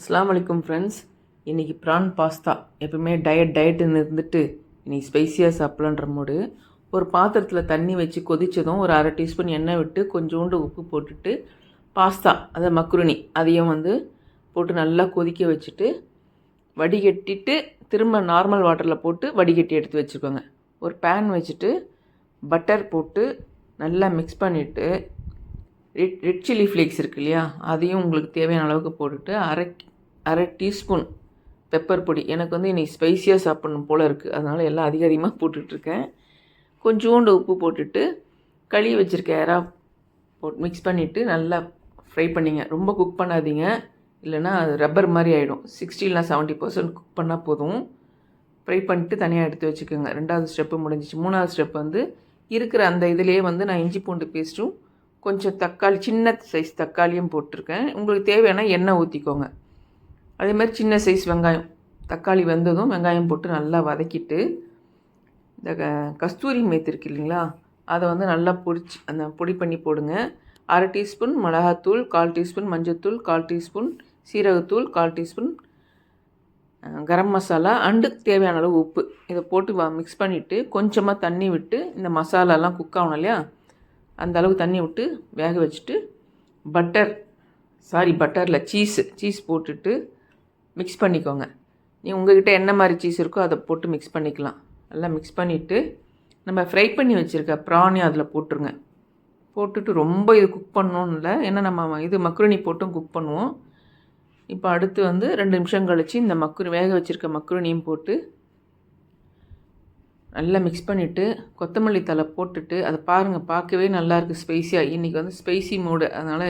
அஸ்ஸலாமு அலைக்கும் ஃப்ரெண்ட்ஸ். இன்றைக்கி ப்ரான் பாஸ்தா. எப்பவுமே டயட்டுன்னு இருந்துட்டு இன்றைக்கி ஸ்பைஸியாக சாப்பிட்லான்ற மூடு. ஒரு பாத்திரத்தில் தண்ணி வச்சு கொதித்ததும் ஒரு அரை டீஸ்பூன் எண்ணெய் விட்டு கொஞ்சோண்டு உப்பு போட்டுட்டு பாஸ்தா அதை மக்ருனி அதையும் போட்டு நல்லா கொதிக்க வச்சுட்டு வடிகட்டிட்டு திரும்ப நார்மல் வாட்டரில் போட்டு வடிகட்டி எடுத்து வச்சுக்கோங்க. ஒரு பேன் வச்சுட்டு பட்டர் போட்டு நல்லா மிக்ஸ் பண்ணிவிட்டு ரெட் சில்லி ஃப்ளேக்ஸ் இருக்குது இல்லையா, அதையும் உங்களுக்கு தேவையான அளவுக்கு போட்டுட்டு அரை டீஸ்பூன் பெப்பர் பொடி. எனக்கு இன்றைக்கி ஸ்பைஸியாக சாப்பிட்ணும் போல் இருக்குது, அதனால் எல்லாம் அதிகமாக போட்டுட்ருக்கேன். கொஞ்சோண்டு உப்பு போட்டுட்டு கழுவி வச்சுருக்க எறா போட்டு மிக்ஸ் பண்ணிவிட்டு நல்லா ஃப்ரை பண்ணிங்க. ரொம்ப குக் பண்ணாதீங்க, இல்லைனா அது ரப்பர் மாதிரி ஆகிடும். 60-70% குக் பண்ணால் போதும். ஃப்ரை பண்ணிட்டு தனியாக எடுத்து வச்சுக்கோங்க. 2வது ஸ்டெப்பு முடிஞ்சிச்சு. 3வது ஸ்டெப் இருக்கிற அந்த இதிலேயே நான் இஞ்சி பூண்டு பேஸ்ட்டும் கொஞ்சம் தக்காளி, சின்ன சைஸ் தக்காளியும் போட்டிருக்கேன். உங்களுக்கு தேவையான எண்ணெய் ஊற்றிக்கோங்க. அதேமாதிரி சின்ன சைஸ் வெங்காயம், தக்காளி வெந்ததும் வெங்காயம் போட்டு நல்லா வதக்கிட்டு இந்த கஸ்தூரி மேத்தி இருக்கு இல்லைங்களா, அதை நல்லா அந்த பொடி பண்ணி போடுங்க. அரை டீஸ்பூன் மிளகாத்தூள், 1/4 டீஸ்பூன் மஞ்சத்தூள், 1/4 டீஸ்பூன் சீரகத்தூள், 1/4 டீஸ்பூன் கரம் மசாலா அண்டு தேவையான அளவு உப்பு. இதை போட்டு மிக்ஸ் பண்ணிவிட்டு கொஞ்சமாக தண்ணி விட்டு இந்த மசாலாலாம் குக் ஆகணும் இல்லையா, அந்த அளவு தண்ணி விட்டு வேக வச்சுட்டு பட்டரில் சீஸ் போட்டுட்டு மிக்ஸ் பண்ணிக்கோங்க. உங்கள்கிட்ட என்ன மாதிரி சீஸ் இருக்கோ அதை போட்டு மிக்ஸ் பண்ணிக்கலாம். நல்லா மிக்ஸ் பண்ணிவிட்டு நம்ம ஃப்ரை பண்ணி வச்சுருக்க ப்ரானையும் அதில் போட்டுருங்க. போட்டுட்டு ரொம்ப இது குக் பண்ணணும்னு இல்லை, ஏன்னா நம்ம இது மக்ருனி போட்டும் குக் பண்ணுவோம். இப்போ அடுத்து 2 நிமிஷம் கழித்து இந்த வேக வச்சுருக்க மக்ருனியும் போட்டு நல்லா மிக்ஸ் பண்ணிவிட்டு கொத்தமல்லி தழை போட்டுட்டு அதை பாருங்கள், பார்க்கவே நல்லாயிருக்கு ஸ்பைஸியாக. இன்றைக்கி ஸ்பைசி மூடு, அதனால்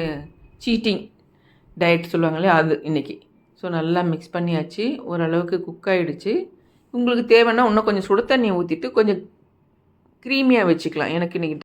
சீட்டிங் டயட் சொல்லுவாங்களே அது இன்றைக்கி. ஸோ நல்லா மிக்ஸ் பண்ணியாச்சு. ஓரளவுக்கு குக் ஆகிடுச்சு. உங்களுக்கு தேவைன்னா இன்னும் கொஞ்சம் சுடு தண்ணி ஊற்றிட்டு கொஞ்சம் க்ரீமியாக வச்சுக்கலாம். எனக்கு இன்றைக்கி